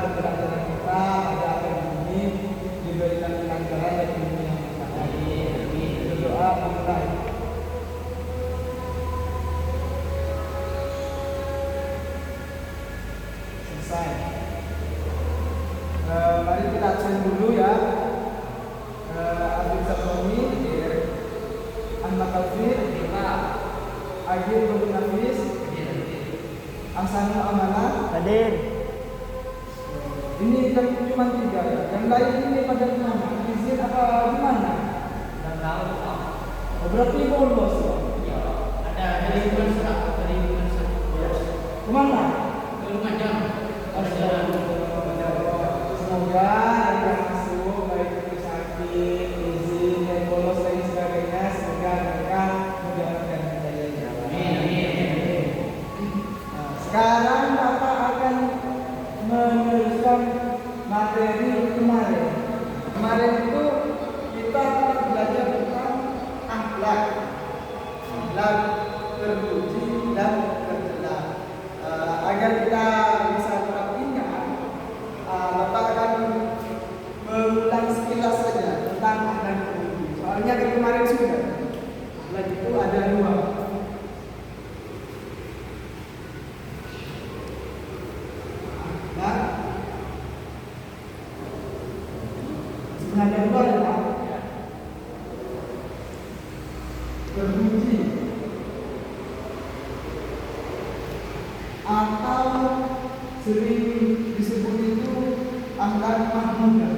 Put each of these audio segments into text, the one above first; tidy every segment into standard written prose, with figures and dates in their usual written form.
keberhasilan kita pada akhir ini diberikan kelancaran dan ilmu yang berkah. Berdoa mulai. Selesai. Mari kita absen dulu ya. Abdul Saboni, Ahmad Taufir, Agil Nurul Nafis, Ahsanul Amanah, Hadir. Ini kan cuma 3 ya. Yang lain ini pada mana? Izin apa gimana? Dan tahu Pak. Oh, berarti bolos. Ya, ada lingkungan serak, ada lingkungan serak. Kemana? Ke Lumajang. Ada jalan. Semoga yang masuk baik itu sakit, izin, yang bolos dan sebagainya, semoga mereka menjalankan hidayahnya. Amin. Nah, sekarang Bapak akan meneruskan materi kemarin. Kemarin itu kita belajar tentang akhlak terpuji dan tercela. Agar kita bisa tetap ingat, Bapak akan mengulang sekilas saja tentang akhlak terpuji. Soalnya kemarin sudah. Akhlak itu ada 2. Sebenarnya 2 ya Pak. Terpuji atau sering disebut itu akhlak mahmudah.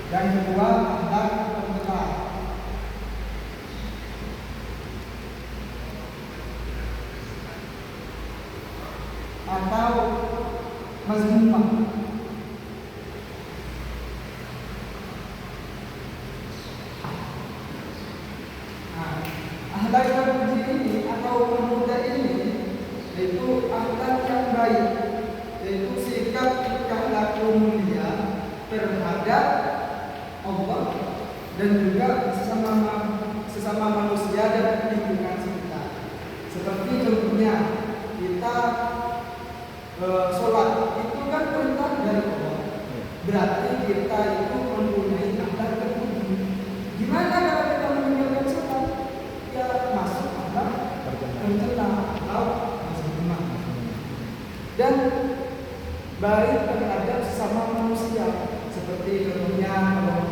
Yang kedua akhlak tercela atau mazmumah. Akhlak terpuji ini atau mahmudah ini yaitu akhlak yang baik, yaitu sikap tingkah laku mulia terhadap Allah dan juga sesama manusia dan lingkungan sekitar. Seperti contohnya kita sholat itu kan perintah dari Allah. Berarti kita itu mempunyai akhlak terpuji. Gimana kalau kita meninggalkan sholat? Ya masuk akhlak tercela atau mazmumah. Dan baik terhadap sesama manusia, seperti contohnya kalau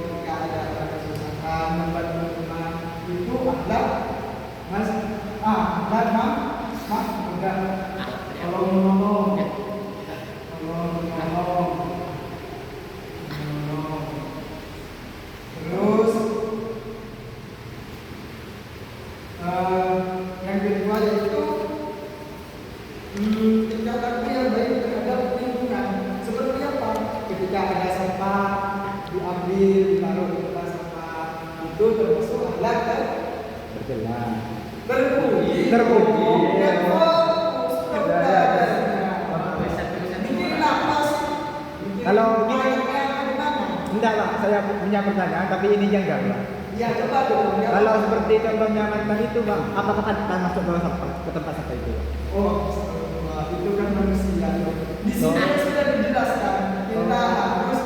ketika ada kesusahan membantu teman, itu akhlak udah tolong. Terus yang kedua yaitu tingkah laku yang baik terhadap lingkungan. Seperti apa? Ketika ada sampah diambil, ditaruh di tempat sampah, itu termasuk akhlak Tercela. terpuji. Bikin apa sih? Kalau gimana? enggak Pak, saya punya pertanyaan tapi ini janggal Pak. Ya coba dong. Kalau seperti contohnya mantan itu Bang, apakah akan masuk ke tempat sampah itu? Oh, itu kan manusia. Di sini sudah dijelaskan kita harus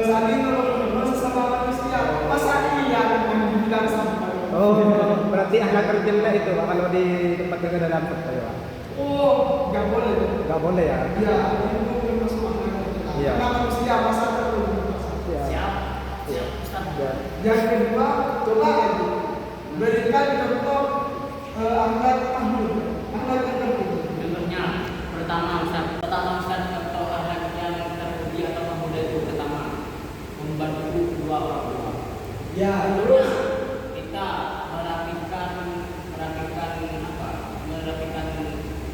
saling menolong sesama manusia. Masa iya yang dibilang sampah? Oh, berarti akhlak tercela itu Pak kalau di tempat kerja dalam kota ya Pak. Oh, nggak boleh. Nggak boleh ya? Ya, itu termasuk akhlak tercela. Iya. Karena manusia masa terlalu. Iya. Siap. Iya. Ya. Yang kedua, coba aja berikan contoh akhlak mahmud, akhlak yang terpuji. Contohnya pertama Ustaz contoh akhlak yang terpuji atau pemuda itu pertama membantu kedua orang tua. Ya, Terus terus kita merapikan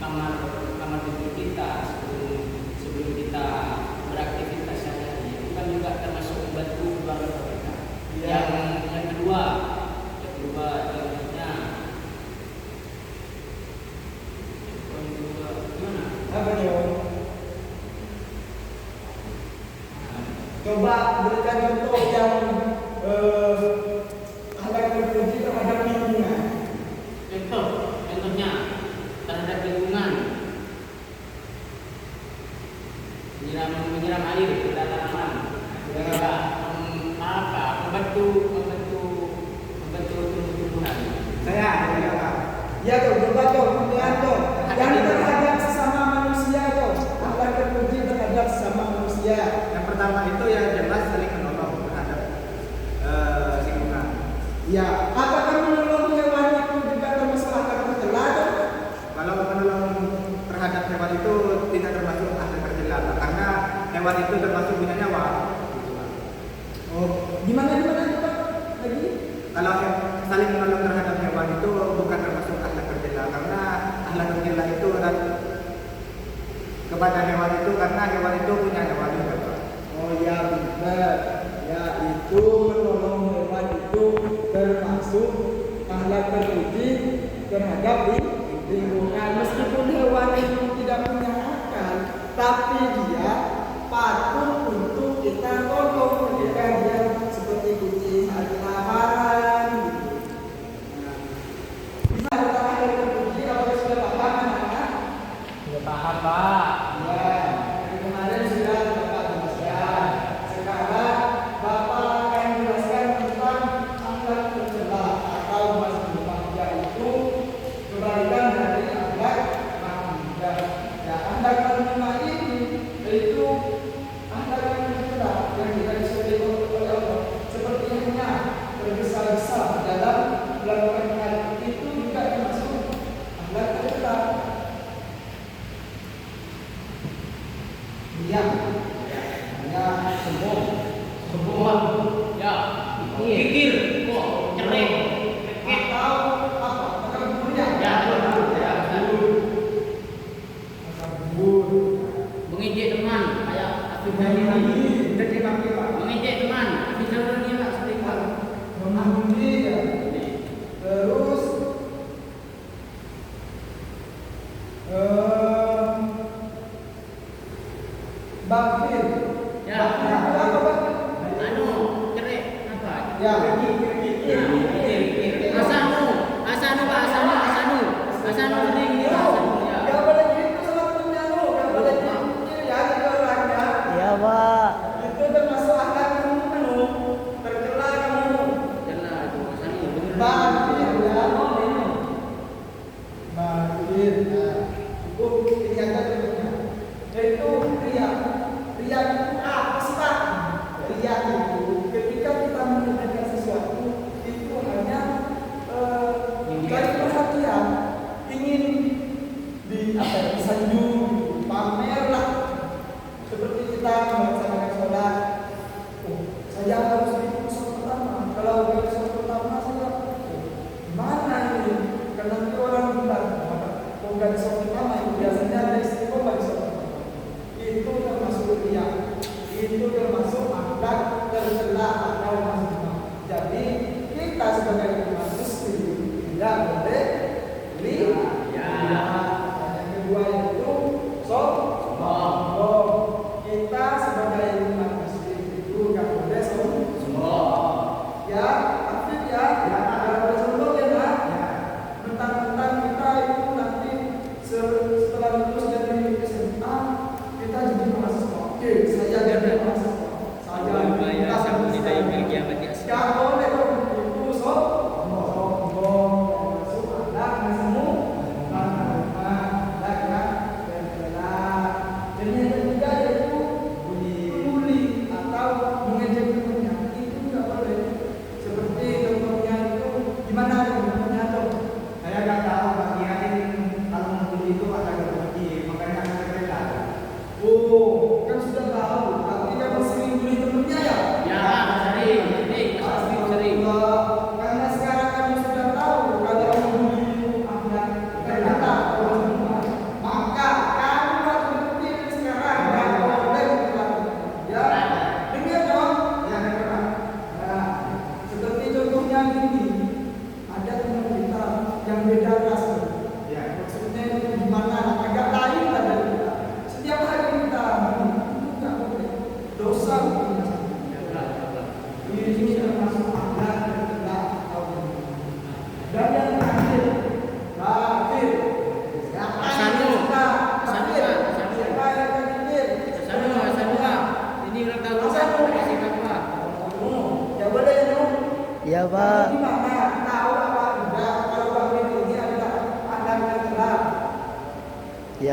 kamar tidur kita sebelum kita beraktivitas sehari-hari. Itu kan juga termasuk membantu keluarga kita. Ya. Yang kedua contohnya gimana? apa dong? Coba berikan contoh yang akhlak terpuji terhadap lingkungan. Contoh menyiram air pada tanaman. Juga membantu tumbuh-tumbuhan. Saya Pak. Ya tuh, coba tuh, lihat tuh. Yang terhadap sesama manusia tuh, akhlak terpuji terhadap sesama manusia. Yang pertama itu yang jelas saling menolong terhadap lingkungan. Ya, apakah menolong hewan itu juga termasuk akhlak tercela tuh? Kalau menolong terhadap hewan itu tidak termasuk akhlak tercela karena hewan itu termasuk punya nyawa. Oh, gimana coba lagi? Kalau saling menolong terhadap hewan itu bukan termasuk akhlak tercela karena akhlak tercela itu dan kepada hewan itu karena hewan itu punya nyawa juga, Pak. Oh ya benar, ya itu menolong hewan itu termasuk akhlak terpuji terhadap lingkungan. Meskipun hewan itu tidak punya akal, tapi dia patut untuk kita tolong ketika dia seperti kucing saat kelaparan. Nah, bisa tentang akhlak terpuji, apakah sudah paham anak-anak? Sudah paham, Pak. Ya, dari kemarin sudah Bapak jelaskan. Sekarang Bapak akan menjelaskan tentang akhlak tercela atau mazmumah, yaitu kebalikan dari akhlak mahmudah. Ya, akhlak mazmumah ini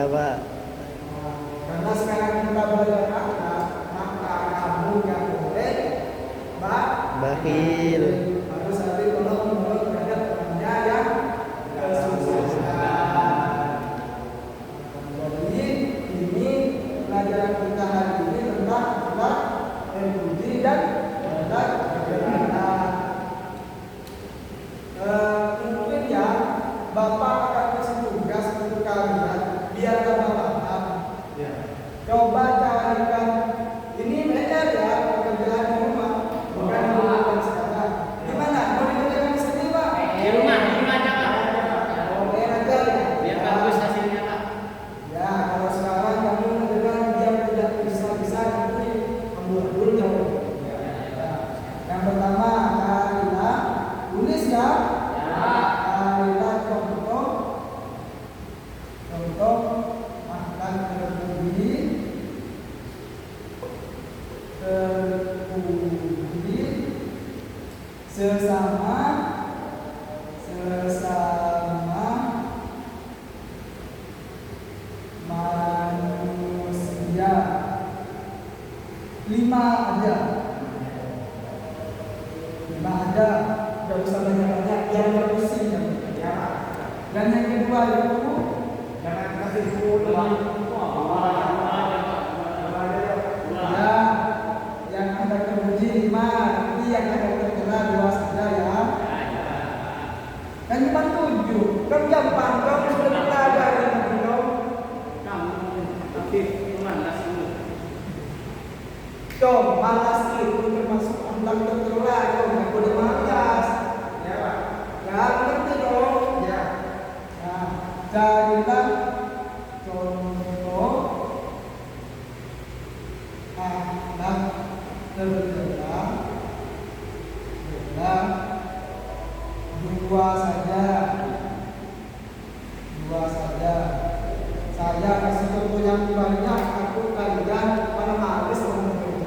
Iya Pak. Karena sekarang kita belajar akhlak, maka kamu yang boleh Bakhil. harus hati tolong menolong terhadap temannya yang kesusahan. Jadi ini pelajaran kita hari ini tentang akhlak, empati dan kebenaran. Mungkin ya Bapak akan kasih tugas untuk kalian biar Bapak paham. Coba carikan ini PR ya, pekerjaan di rumah, bukan di rumah sekarang. Gimana? Mau dikerjakan di sini Pak? Di rumah aja Pak. Oh, PR aja ya. Biar bagus hasilnya Pak. Ya, kalau sekarang kamu mendengar dia tidak bisa nanti memburu jauh. Yang pertama, Kalila tulis ya. Kalila contoh makan terpuji sesama manusia. 5 aja, nggak usah banyak-banyak, biar nggak pusing ya. Dan yang kedua itu Jangan kasih 10 ya, yang ada terpuji 5, nanti yang ada tercela 2 saja ya. Dan cuma 7, kan gampang, kamu sudah belajar nanti dong. Tapi malas dulu. Dong, malas itu termasuk akhlak tercela, dong, nggak boleh malas. Ya Pak. Ya, ngerti dong. Ya. Nah, carilah contoh akhlak tercela. Dua saja. Saya kasih contoh yang banyak, aku kalian mana males ngomong.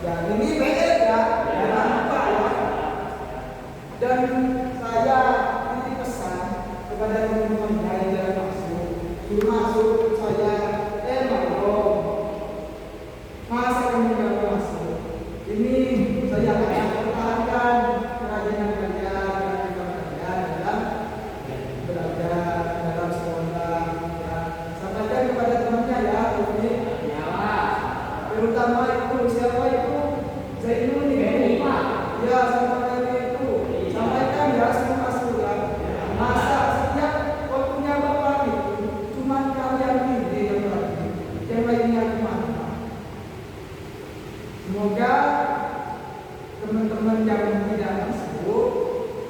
Ya, ini PR ya, jangan lupa ya. Dan saya ini pesan kepada teman-teman yang tidak masuk, suruh masuk saya, mau masa kamu tidak masuk? Ini saya akan pertahankan kerajinan kalian dalam belajar dalam sekolah. Ya. Sampaikan kepada temannya ya, ini terutama itu siapa itu Zainul ini. Ya, sampaikan itu. Sampaikan ya semua surat. Masa setiap waktunya Bapak itu cuma kalian ini yang lainnya kemana? Semoga teman-teman yang tidak masuk,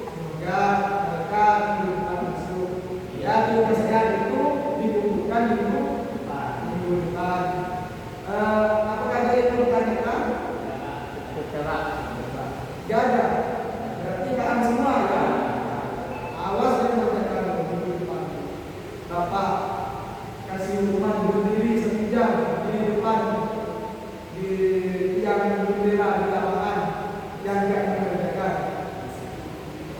semoga mereka tidak masuk. Ya, tugasnya itu dikumpulkan minggu depan. Apakah ada yang bertanyakan? Gak ada. Berarti paham semua ya. Awas yang bertanyakan minggu depan. Bapak kasih hukuman berdiri sejam di depan di tiang bendera di lapangan yang gak dikerjakan.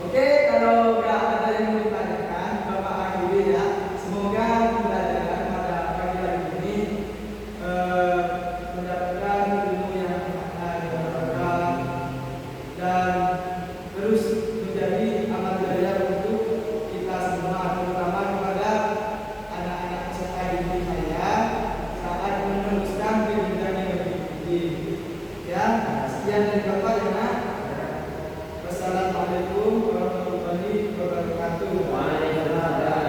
Oke, kalau gak ada yang mau ditanyakan, Bapak akhiri ya. Semoga pembelajaran pada pagi hari ini mendapatkan ilmu yang bermanfaat dan terus menjadi amal jariah untuk kita semua, terutama kepada anak-anak peserta didik saya saat meneruskan pendidikan yang lebih tinggi. Ya, sekian dari Bapak ya. Wassalamualaikum warahmatullahi wabarakatuh. Waalaikumsalam.